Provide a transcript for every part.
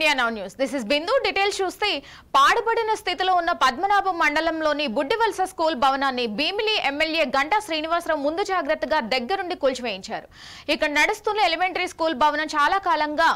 India now news. This is Bindu. Details చూస్తే పాడుబడిన స్థితిలో ఉన్న పద్మనాభం మండలంలోని బుడ్డివలస స్కూల్ భవనాన్ని భీమిలి ఎమ్మెల్యే గంటా శ్రీనివాసరావు ముందు జాగ్రత్తగా దగ్గరుండి కూల్చివేయించారు. ఇక్కడ నడుస్తున్న ఎలిమెంటరీ స్కూల్ భవనం చాలా కాలంగా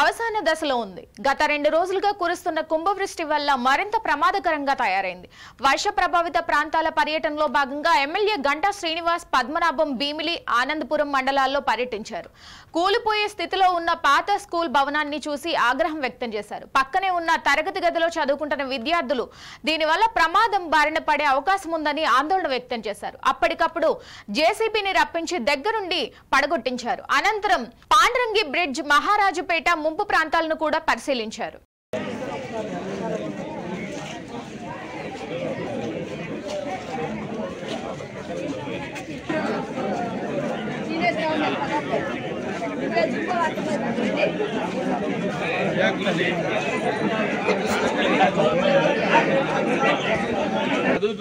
అవసాన దశలో ఉంది. గత 2 రోజులుగా కురుస్తున్న కుంభవృష్టి వల్ల మరింత ప్రమాదకరంగా తయారైంది. వర్ష ప్రభావిత ప్రాంతాల పర్యటనలో భాగంగా ఎమ్మెల్యే గంటా శ్రీనివాస్ పద్మనాభం, భీమిలి, ఆనందపురం మండలాల్లో పర్యటించారు. కూలిపోయే స్థితిలో ఉన్న పాత స్కూల్ భవనాన్ని చూసి ఆగ్రహం వ్యక్తం చేశారు. పక్కనే ఉన్న తరగతి గదిలో చదువుకుంటున్న విద్యార్థులు దీనివల్ల ప్రమాదం బారిన పడే అవకాశం ఉందని ఆందోళన వ్యక్తం చేశారు. అప్పటికప్పుడు జేసీబీని రప్పించి దగ్గరుండి పడగొట్టించారు. అనంతరం పాండ్రంగి బ్రిడ్జ్, మహారాజుపేట ముంపు ప్రాంతాలను కూడా పరిశీలించారు.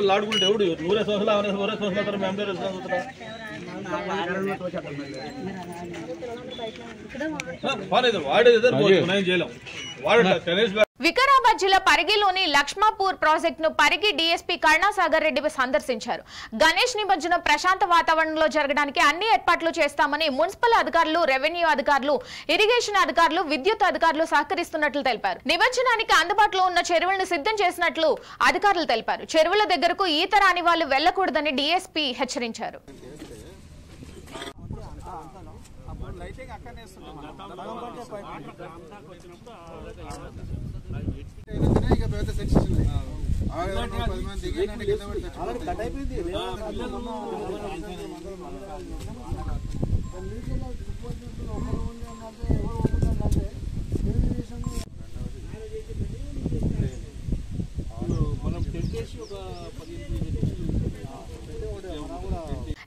లాడుకుంటే ఎవడు 100 సంవత్సరాలు 100 సంవత్సరాలు మేము వికారాబాద్ జిల్లా పరిగిలోని లక్ష్మాపూర్ ప్రాజెక్టును పరిగి డీఎస్పీ కరుణాసాగర్ రెడ్డి సందర్శించారు. గణేష్ నిమజ్జనం ప్రశాంత వాతావరణంలో జరగడానికి అన్ని ఏర్పాట్లు చేస్తామని మున్సిపల్ అధికారులు, రెవెన్యూ అధికారులు, ఇరిగేషన్ అధికారులు, విద్యుత్ అధికారులు సహకరిస్తున్నట్లు తెలిపారు. నిమజ్జనానికి అందుబాటులో ఉన్న చెరువులను సిద్ధం చేసినట్లు అధికారులు తెలిపారు. చెరువుల దగ్గరకు ఈత రాని వాళ్ళు వెళ్లకూడదని డీఎస్పీ హెచ్చరించారు.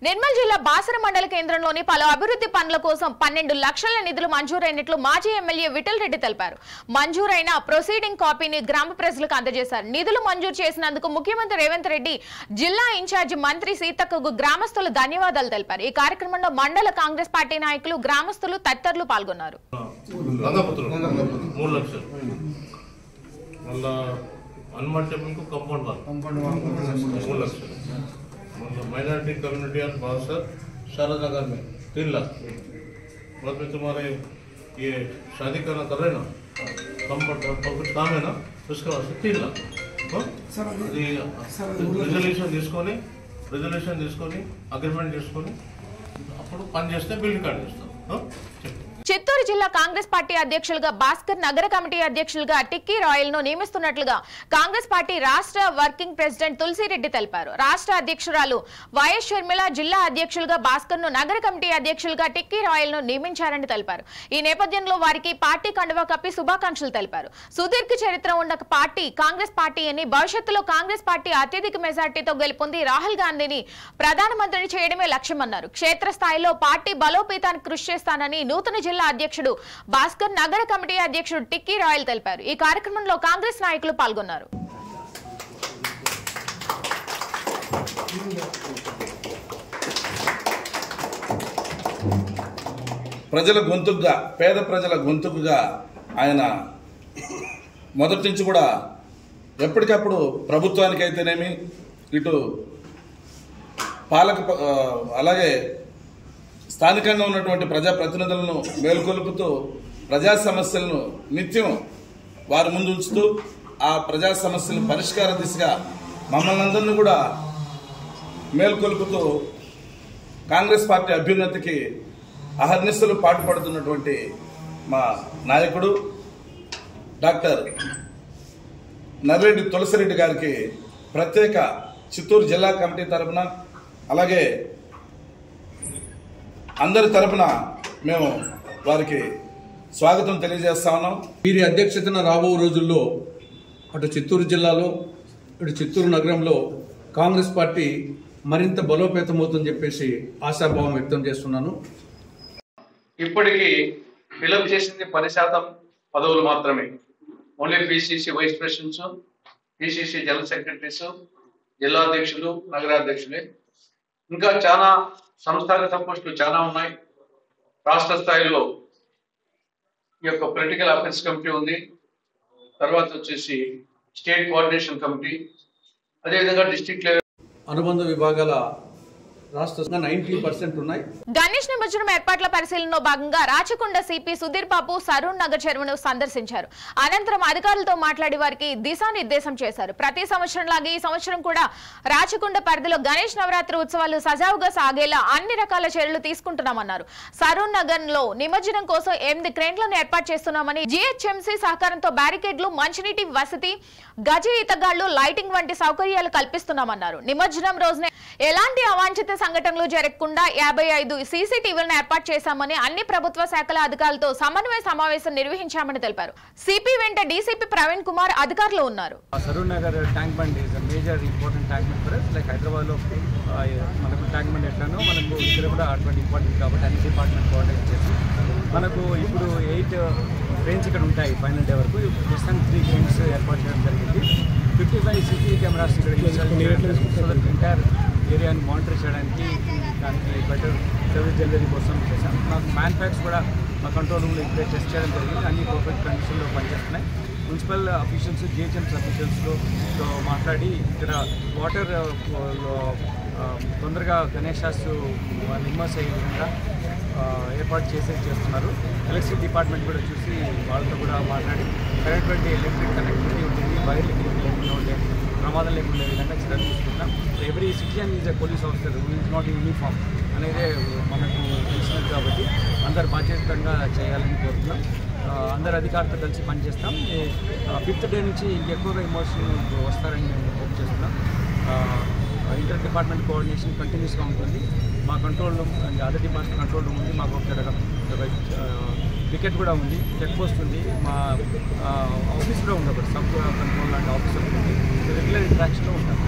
నిర్మల్ జిల్లా బాసర మండల కేంద్రంలోని పలు అభివృద్ధి పనుల కోసం 12 లక్షల నిధులు మంజూరైనట్లు మాజీ ఎమ్మెల్యే విఠల్ రెడ్డి తెలిపారు. మంజూరైన ప్రొసీడింగ్ కాపీని గ్రామ ప్రజలకు అందజేశారు. నిధులు మంజూరు చేసినందుకు ముఖ్యమంత్రి రేవంత్ రెడ్డి, జిల్లా ఇన్ఛార్జి మంత్రి సీతక్కకు గ్రామస్తులు ధన్యవాదాలు తెలిపారు. ఈ కార్యక్రమంలో మండల కాంగ్రెస్ పార్టీ నాయకులు, గ్రామస్తులు తదితరులు పాల్గొన్నారు. माइनॉरिटी कम्युनिटी और बासर शारदा नगर में 3 लाख बाद में तुम्हारे ये शादी करना कर रहे ना कुछ काम है ना उसके वास्ते 3 लाख रिजल्यूशन తీసుకొని అగ్రిమెంట్ చేసుకొని అప్పుడు పని చేస్తే బిల్డ్ కార్డు చేస్తాం. చిత్తూరు జిల్లా కాంగ్రెస్ పార్టీ అధ్యక్షులుగా భాస్కర్, నగర కమిటీ అధ్యక్షులుగా టిక్కీ రాయల్ ను నియమిస్తున్నట్లుగా కాంగ్రెస్ పార్టీ రాష్ట్ర వర్కింగ్ ప్రెసిడెంట్ తులసిరెడ్డి తెలిపారు. రాష్ట్ర అధ్యక్షురాలు వైఎస్ షర్మిల జిల్లా అధ్యక్షులుగా భాస్కర్ ను, నగర కమిటీ అధ్యక్షులుగా టిక్కీ రాయల్ ను నియమించారని తెలిపారు. ఈ నేపథ్యంలో వారికి పార్టీ కండువా కప్పి శుభాకాంక్షలు తెలిపారు. సుదీర్ఘ చరిత్ర ఉన్న పార్టీ కాంగ్రెస్ పార్టీ అని, భవిష్యత్తులో కాంగ్రెస్ పార్టీ అత్యధిక మెజార్టీతో గెలుపొంది రాహుల్ గాంధీని ప్రధానమంత్రిని చేయడమే లక్ష్యమన్నారు. క్షేత్రస్థాయిలో పార్టీ బలోపేతానికి కృషి చేస్తానని నూతన జిల్లా అధ్యక్షుడు భాస్కర్, నగర కమిటీ అధ్యక్షుడు టిక్కీ రాయల్ తెలిపారు. ఈ కార్యక్రమంలో కాంగ్రెస్ నాయకులు పాల్గొన్నారు. ప్రజల గొంతుకుగా, పేద ప్రజల గొంతుకుగా ఆయన మొదటి నుంచి కూడా ఎప్పటికప్పుడు ప్రభుత్వానికైతేనేమి, ఇటు అలాగే స్థానికంగా ఉన్నటువంటి ప్రజాప్రతినిధులను మేల్కొల్పుతూ ప్రజా సమస్యలను నిత్యం వారి ముందు ఉంచుతూ ఆ ప్రజా సమస్యల పరిష్కార దిశగా మమ్మల్ని అందరినీ కూడా మేల్కొల్పుతూ కాంగ్రెస్ పార్టీ అభ్యున్నతికి అహర్నిశలు పాటుపడుతున్నటువంటి మా నాయకుడు డాక్టర్ నర్రెడ్డి తులసిరెడ్డి గారికి ప్రత్యేక చిత్తూరు జిల్లా కమిటీ తరఫున, అలాగే అందరి తరఫున మేము వారికి స్వాగతం తెలియజేస్తా ఉన్నాం. వీరి అధ్యక్షతన రాబో రోజుల్లో అటు చిత్తూరు జిల్లాలో, ఇటు చిత్తూరు నగరంలో కాంగ్రెస్ పార్టీ మరింత బలోపేతమవుతుందని చెప్పేసి ఆశాభావం వ్యక్తం చేస్తున్నాను. ఇప్పటికీ ఫిలప్ చేసింది 10% పదవులు మాత్రమే. Only PCC vice presidents, PCC general secretaries, జిల్లా అధ్యక్షులు, నగరాధ్యక్షులే. ఇంకా చాలా సంస్థాగత పోస్టులు చాలా ఉన్నాయి. రాష్ట్ర స్థాయిలో ఈ యొక్క పొలిటికల్ అఫైర్స్ కమిటీ ఉంది, తర్వాత వచ్చేసి స్టేట్ కోఆర్డినేషన్ కమిటీ, అదేవిధంగా డిస్ట్రిక్ట్ లెవెల్ అనుబంధ విభాగాల రాష్ట్ర 90% ఉన్నాయి. గణేష్ నిమజ్జనం ఏర్పాట్ల పరిశీలనలో భాగంగా రాచకొండ సిపి సుధీర్ బాబు సరూర్ నగర్ చెరువును సందర్శించారు. అనంతరం అధికారులతో మాట్లాడి వారికి దిశానిర్దేశం చేశారు. ప్రతి సంవత్సరం లాగే ఈ సంవత్సరం కూడా రాచకొండ పరిధిలో గణేష్ నవరాత్రి ఉత్సవాలు సజావుగా సాగేలా అన్ని రకాల చర్యలు తీసుకుంటున్నామన్నారు. సరూర్ నగర్ లో నిమజ్జనం కోసం 8 క్రేన్లను ఏర్పాటు చేస్తున్నామని, జిహెచ్ఎంసీ సహకారంతో బ్యారికేడ్లు, మంచినీటి వసతి, గజ ఈతగాళ్లు, లైటింగ్ వంటి సౌకర్యాలు కల్పిస్తున్నామన్నారు. నిమజ్జనం రోజునే ఎలాంటి అవాంఛిత సంఘటనలు జరగకుండా 55 సీసీటీవీలను ఏర్పాటు చేశామని, అన్ని ప్రభుత్వ శాఖల అధికారులతో సమన్వయ సమావేశం నిర్వహించామని తెలిపారు. సిపి వెంట డీసీపీ ప్రవీణ్ కుమార్ అధికారులు ఉన్నారు. Saroor Nagar tank bund is major important tank bund for us. Like హైదరాబాద్లో మనకు ట్యాంక్ బండ్ ఎట్లానో మనకు ఇక్కడ కూడా అటువంటి ఇంపార్టెంట్ కాబట్టి అన్ని డిపార్ట్మెంట్ కోఆర్డినేట్ చేసి మనకు ఇప్పుడు 8 ట్రైన్స్ ఇక్కడ ఉంటాయి ఫైనల్ డే వరకు. ప్రస్తుతం 3 ట్రైన్స్ ఏర్పాటు చేయడం జరిగింది. 55 సిసి కెమెరాస్ ఇక్కడ ఎంటైర్ ఏరియాని మానిటర్ చేయడానికి, దానికి బెటర్ సర్వీస్ డెలివరీ కోసం చేశాం. మాకు మ్యాన్ ప్యాక్స్ కూడా మా కంట్రోల్ రూమ్లో ఇప్పుడే టెస్ట్ చేయడం జరిగింది. అన్ని పర్ఫెక్ట్ కండిషన్లో పనిచేస్తున్నాయి. మున్సిపల్ అఫీషియల్స్, జిహెచ్ఎంసీ అఫీషియల్స్తో మాట్లాడి ఇక్కడ వాటర్ తొందరగా గణేశాస్ ఇమ్మర్స్ అయ్యే విధంగా ఏర్పాటు చేస్తున్నారు. ఎలక్ట్రిసిటీ డిపార్ట్మెంట్ కూడా చూసి వాళ్ళతో కూడా మాట్లాడి కరెక్ట్ ఎలక్ట్రిక్ కనెక్టివిటీ ఉంటుంది, వైర్ లేకుండా ఉండే ప్రమాదం లేకుండా విధంగా చర్యలు తీసుకుంటాం. Every citizen is a police officer who is not uniform అనేది మనకు తెలిసినది కాబట్టి అందరు బాధ్యతంగా చేయాలని కోరుతున్నాం. అందరు అధికారులతో కలిసి పనిచేస్తాం. 5th డే నుంచి ఇంకెక్కువగా ఎమోషన్ వస్తారని మేము హోప్ చేస్తున్నాం. ఇంటర్ డిపార్ట్మెంట్ కోఆర్డినేషన్ కంటిన్యూస్గా ఉంటుంది. మా control room, other department control room ఉంది. మాకు ఒక వికెట్ కూడా ఉంది, చెక్ పోస్ట్ ఉంది, మా ఆఫీస్ కూడా ఉంది, ఒకటి సబ్ కంట్రోల్ లాంటి ఆఫీసర్ ఉంది. రెగ్యులర్ ఇంటరాక్షన్లో ఉంటాం.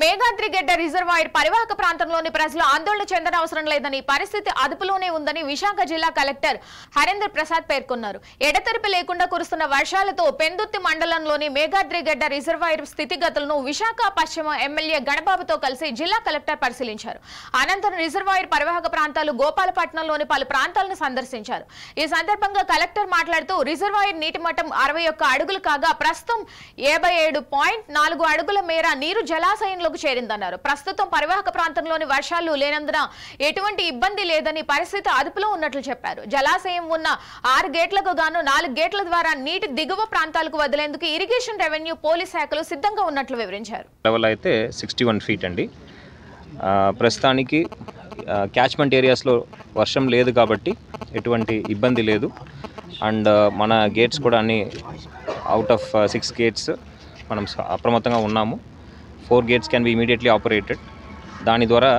మేఘాద్రిగడ్డ రిజర్వాయర్ పరివాహక ప్రాంతంలోని ప్రజలు ఆందోళన చెందనవసరం లేదని, పరిస్థితి అదుపులోనే ఉందని విశాఖ జిల్లా కలెక్టర్ హరేంద్ర ప్రసాద్ పేర్కొన్నారు. ఎడతెరిపి లేకుండా కురుస్తున్న వర్షాలతో పెందుర్తి మండలంలోని మేఘాద్రిగడ్డ రిజర్వాయర్ స్థితిగతులను విశాఖ పశ్చిమ ఎమ్మెల్యే గణబాబుతో కలిసి జిల్లా కలెక్టర్ పరిశీలించారు. అనంతరం రిజర్వాయర్ పరివాహక ప్రాంతాలు గోపాలపట్నంలోని పలు ప్రాంతాలను సందర్శించారు. ఈ సందర్భంగా కలెక్టర్ మాట్లాడుతూ రిజర్వాయర్ నీటి మట్టం 61 అడుగులు కాగా ప్రస్తుతం 77.4 అడుగుల మేర నీరు జలాశయంలోకి చేరిందన్నారు. ప్రస్తుతం పరివాహక ప్రాంతంలోని వర్షాలు లేనందున ఎటువంటి ఇబ్బంది లేదని, పరిస్థితి అదుపులో ఉన్నట్లు చెప్పారు. జలాశయం ఉన్న 6 గేట్లకు గాను 4 గేట్ల ద్వారా నీటి దిగువ ప్రాంతాలకు వదిలేందుకు ఇరిగేషన్, రెవెన్యూ, పోలీస్ శాఖలు సిద్ధంగా ఉన్నట్లు వివరించారు. లెవెల్ అయితే 61 ఫీట్ అండి. ప్రస్తుతానికి క్యాచ్మెంట్ ఏరియాస్లో వర్షం లేదు కాబట్టి ఎటువంటి ఇబ్బంది లేదు. అండ్ మన గేట్స్ కూడా అన్ని అవుట్ ఆఫ్ 6 గేట్స్ మనం అప్రమత్తంగా ఉన్నాము. 4 gates can be immediately operated. దాని ద్వారా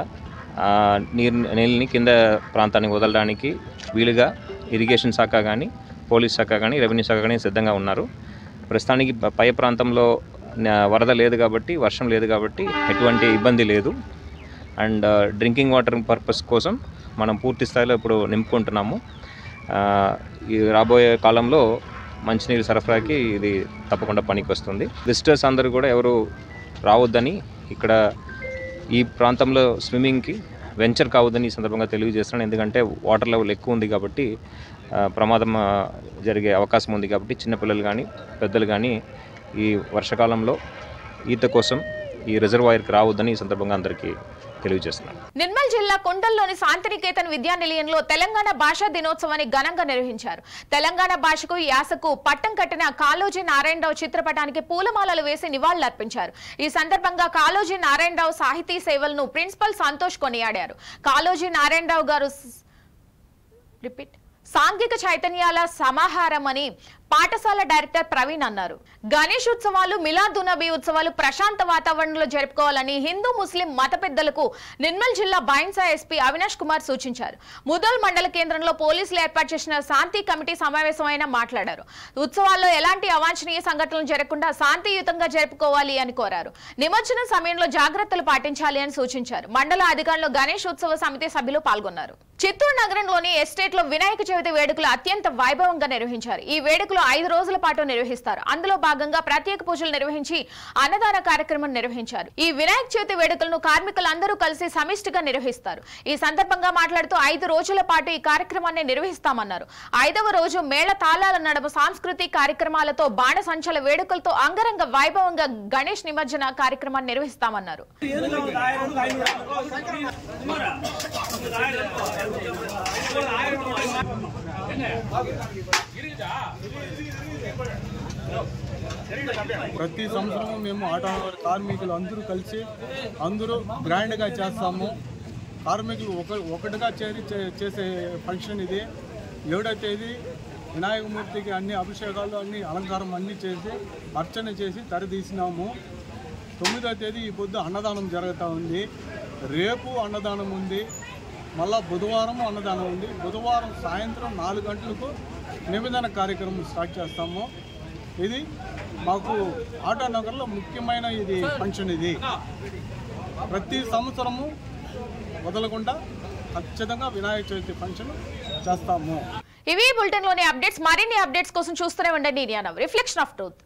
నీళ్ళని కింద ప్రాంతానికి వదలడానికి వీలుగా ఇరిగేషన్ శాఖ కానీ, పోలీస్ శాఖ కానీ, రెవెన్యూ శాఖ కానీ సిద్ధంగా ఉన్నారు. ప్రస్తుతానికి పై ప్రాంతంలో వరద లేదు కాబట్టి, వర్షం లేదు కాబట్టి ఎటువంటి ఇబ్బంది లేదు. అండ్ డ్రింకింగ్ వాటర్ పర్పస్ కోసం మనం పూర్తి స్థాయిలో ఇప్పుడు నింపుకుంటున్నాము. ఈ రాబోయే కాలంలో మంచినీరు సరఫరాకి ఇది తప్పకుండా పనికి వస్తుంది. విజిటర్స్ అందరూ కూడా ఎవరు రావద్దని, ఇక్కడ ఈ ప్రాంతంలో స్విమ్మింగ్కి వెంచర్ కావద్దని ఈ సందర్భంగా తెలియజేస్తున్నాను. ఎందుకంటే వాటర్ లెవెల్ ఎక్కువ ఉంది కాబట్టి ప్రమాదం జరిగే అవకాశం ఉంది కాబట్టి చిన్నపిల్లలు కానీ, పెద్దలు కానీ ఈ వర్షాకాలంలో ఈత కోసం ఈ రిజర్వాయర్కి రావద్దని ఈ సందర్భంగా అందరికీ తెలియజేస్తున్నాను. నిర్మల్ జిల్లా కొండల్లోని శాంతినికేతన్ విద్యా నిలయంలో తెలంగాణ భాషా దినోత్సవాన్ని ఘనంగా నిర్వహించారు. తెలంగాణ భాషకు, యాసకు పట్టం కట్టిన కాళోజీ నారాయణరావు చిత్రపటానికి పూలమాలలు వేసి నివాళులర్పించారు. ఈ సందర్భంగా కాళోజీ నారాయణరావు సాహితీ సేవలను ప్రిన్సిపల్ సంతోష్ కొనియాడారు. కాళోజీ నారాయణరావు గారు సాంఘిక చైతన్యాల సమాహారమని పాఠశాల డైరెక్టర్ ప్రవీణ్ అన్నారు. గణేష్ ఉత్సవాలు, మిలాదునబీ ఉత్సవాలు ప్రశాంత వాతావరణంలో జరుపుకోవాలని హిందూ, ముస్లిం మత పెద్దలకు నిర్మల్ జిల్లా బైన్సా ఎస్పీ అవినాష్ కుమార్ సూచించారు. ముదోల్ మండల కేంద్రంలో పోలీసులు ఏర్పాటు చేసిన శాంతి కమిటీ సమావేశం మాట్లాడారు. ఉత్సవాల్లో ఎలాంటి అవాంఛనీయ సంఘటనలు జరగకుండా శాంతియుతంగా జరుపుకోవాలి అని కోరారు. నిమజ్జనం సమయంలో జాగ్రత్తలు పాటించాలి అని సూచించారు. మండల అధికారులు గణేష్ ఉత్సవ సమితి సభ్యులు పాల్గొన్నారు. చిత్తూరు నగరంలోని ఎస్టేట్లో వినాయక చవితి వేడుకలు అత్యంత వైభవంగా నిర్వహించారు. ఈ వేడుకలు 5 రోజుల పాటు నిర్వహిస్తారు. అందులో భాగంగా ప్రత్యేక పూజలు నిర్వహించి అన్నదాన కార్యక్రమం నిర్వహించారు. ఈ వినాయక చవితి వేడుకలను కార్మికులందరూ కలిసి సమిష్టిగా నిర్వహిస్తారు. ఈ సందర్భంగా మాట్లాడుతూ 5 రోజుల పాటు ఈ కార్యక్రమాన్ని నిర్వహిస్తామన్నారు. 5వ రోజు మేళ తాళాల నడుమ సాంస్కృతిక కార్యక్రమాలతో బాణసంచల వేడుకలతో అంగరంగ వైభవంగా గణేష్ నిమజ్జన కార్యక్రమాన్ని నిర్వహిస్తామన్నారు. ప్రతి సంవత్సరం మేము ఆటోనగర్ కార్మికులు అందరూ కలిసి అందరూ గ్రాండ్గా చేస్తాము. కార్మికులు ఒకటిగా చేరి చేసే ఫంక్షన్ ఇది. 7వ తేదీ వినాయకమూర్తికి అన్ని అభిషేకాలు అన్ని అలంకారం అన్నీ చేసి అర్చన చేసి తరదీసినాము. 9వ తేదీ ఈ పొద్దు అన్నదానం జరుగుతూ ఉంది. రేపు అన్నదానం ఉంది. మళ్ళా బుధవారం అన్నదానం ఉంది. బుధవారం సాయంత్రం 4 గంటలకు నివేదన కార్యక్రమం స్టార్ట్ చేస్తాము. ఇది మాకు ఆటోనగర్లో ముఖ్యమైన ఇది ఫంక్షన్. ఇది ప్రతి సంవత్సరము వదలకుండా ఖచ్చితంగా వినాయక చవితి ఫంక్షన్ చేస్తాము. ఇవి బులెటిన్లోని అప్డేట్స్. మరిన్ని అప్డేట్స్ కోసం చూస్తూనే ఉండండి India now, reflection of truth.